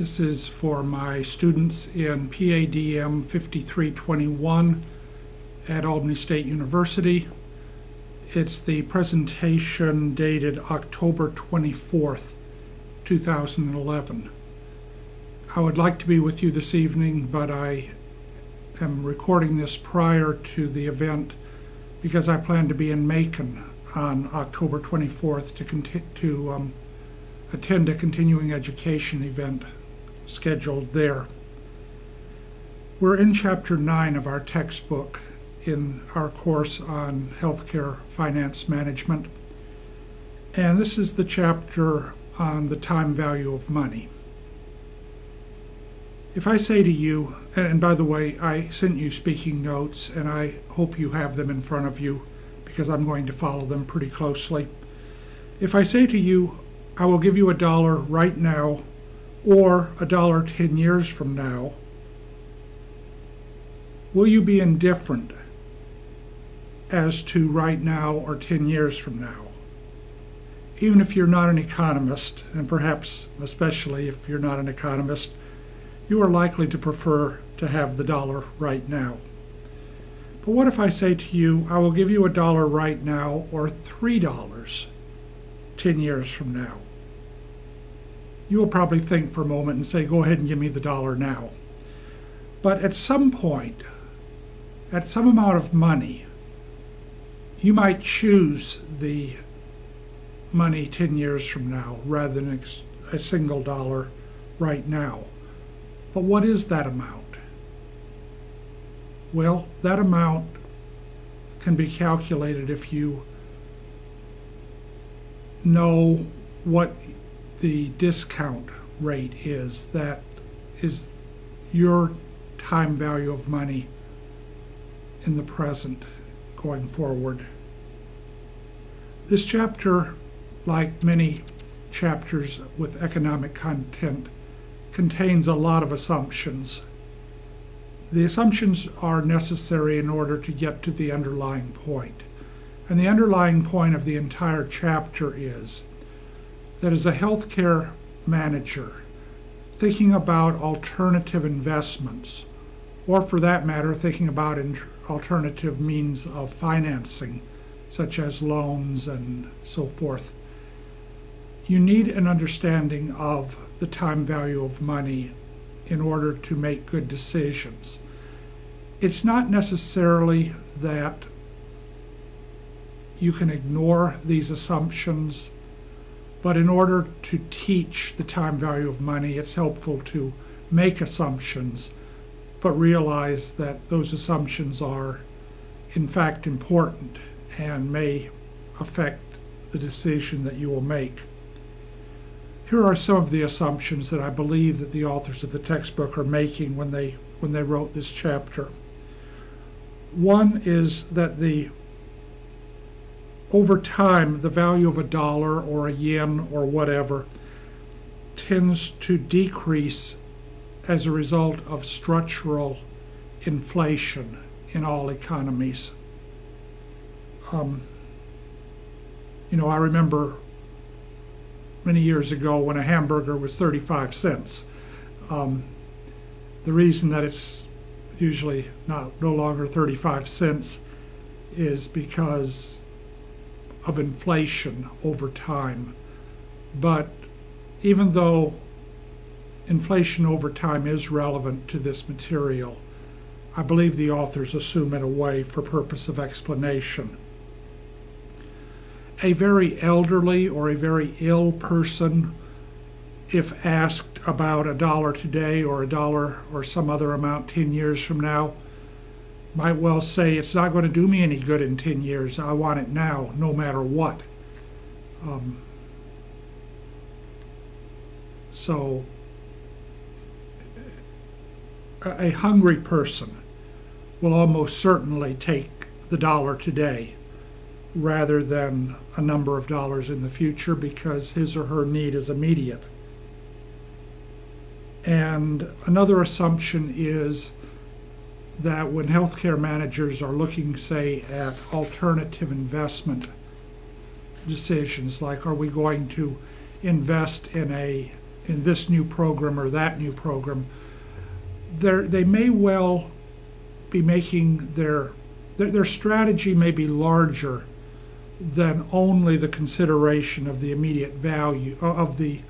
This is for my students in PADM5321 at Albany State University. It's the presentation dated October 24th, 2011. I would like to be with you this evening, but I am recording this prior to the event because I plan to be in Macon on October 24th to attend a continuing education event scheduled there. We're in Chapter 9 of our textbook in our course on healthcare finance management, and this is the chapter on the time value of money. If I say to you, and by the way, I sent you speaking notes, and I hope you have them in front of you because I'm going to follow them pretty closely. If I say to you, I will give you $1 right now or $1 10 years from now, will you be indifferent as to right now or 10 years from now? Even if you're not an economist, and perhaps especially if you're not an economist, you are likely to prefer to have the dollar right now. But what if I say to you, I will give you $1 right now or $3 10 years from now? You will probably think for a moment and say, go ahead and give me the $1 now. But at some point, at some amount of money, you might choose the money 10 years from now rather than a single dollar right now. But what is that amount? Well, that amount can be calculated if you know what the discount rate is. That is your time value of money in the present going forward. This chapter, like many chapters with economic content, contains a lot of assumptions. The assumptions are necessary in order to get to the underlying point. And the underlying point of the entire chapter is that as a healthcare manager, thinking about alternative investments, or for that matter, thinking about alternative means of financing, such as loans and so forth, you need an understanding of the time value of money in order to make good decisions. It's not necessarily that you can ignore these assumptions, but in order to teach the time value of money, it's helpful to make assumptions, but realize that those assumptions are in fact important and may affect the decision that you will make. Here are some of the assumptions that I believe that the authors of the textbook are making when they wrote this chapter. One is that over time, the value of $1 or a yen or whatever tends to decrease as a result of structural inflation in all economies. I remember many years ago when a hamburger was 35 cents. The reason that it's usually no longer 35 cents is because of inflation over time. But even though inflation over time is relevant to this material, I believe the authors assume it away for purpose of explanation. A very elderly or a very ill person, if asked about $1 today or $1 or some other amount 10 years from now, might well say, it's not going to do me any good in 10 years. I want it now, no matter what. So a hungry person will almost certainly take the $1 today rather than a number of dollars in the future because his or her need is immediate. And another assumption is that when healthcare managers are looking, say, at alternative investment decisions, like are we going to invest in in this new program or that new program, they may well be making their strategy may be larger than only the consideration of the immediate value of the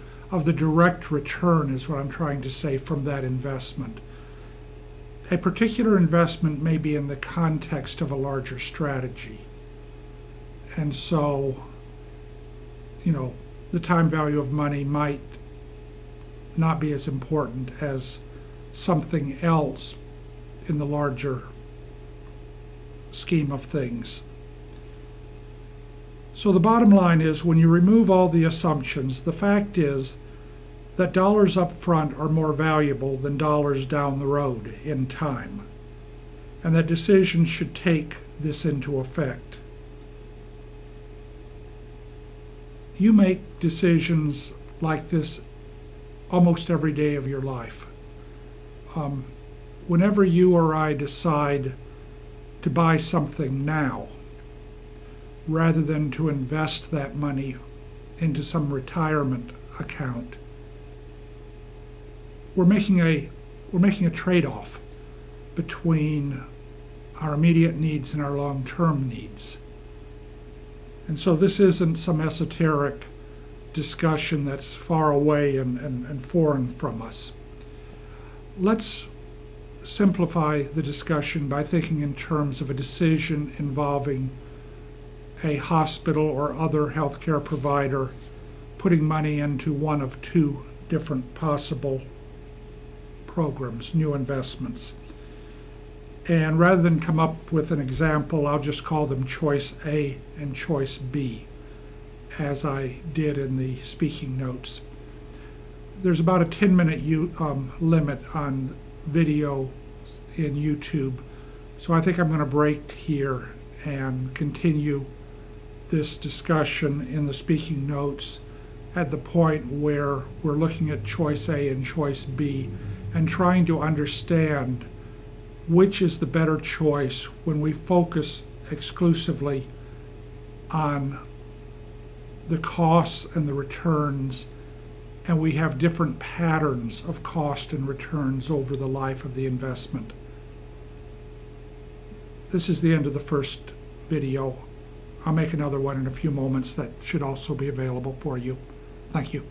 direct return, is what I'm trying to say, from that investment. A particular investment may be in the context of a larger strategy. And so, the time value of money might not be as important as something else in the larger scheme of things. So the bottom line is, when you remove all the assumptions, the fact is that dollars up front are more valuable than dollars down the road in time, and that decisions should take this into effect. You make decisions like this almost every day of your life. Whenever you or I decide to buy something now, rather than to invest that money into some retirement account, we're making a trade-off between our immediate needs and our long-term needs. And so this isn't some esoteric discussion that's far away and foreign from us. Let's simplify the discussion by thinking in terms of a decision involving a hospital or other healthcare provider putting money into one of two different possible programs, new investments. And rather than come up with an example, I'll just call them choice A and choice B, as I did in the speaking notes. There's about a 10-minute limit on video in YouTube, so I think I'm going to break here and continue this discussion in the speaking notes at the point where we're looking at choice A and choice B and trying to understand which is the better choice when we focus exclusively on the costs and the returns, and we have different patterns of cost and returns over the life of the investment. This is the end of the first video. I'll make another one in a few moments that should also be available for you. Thank you.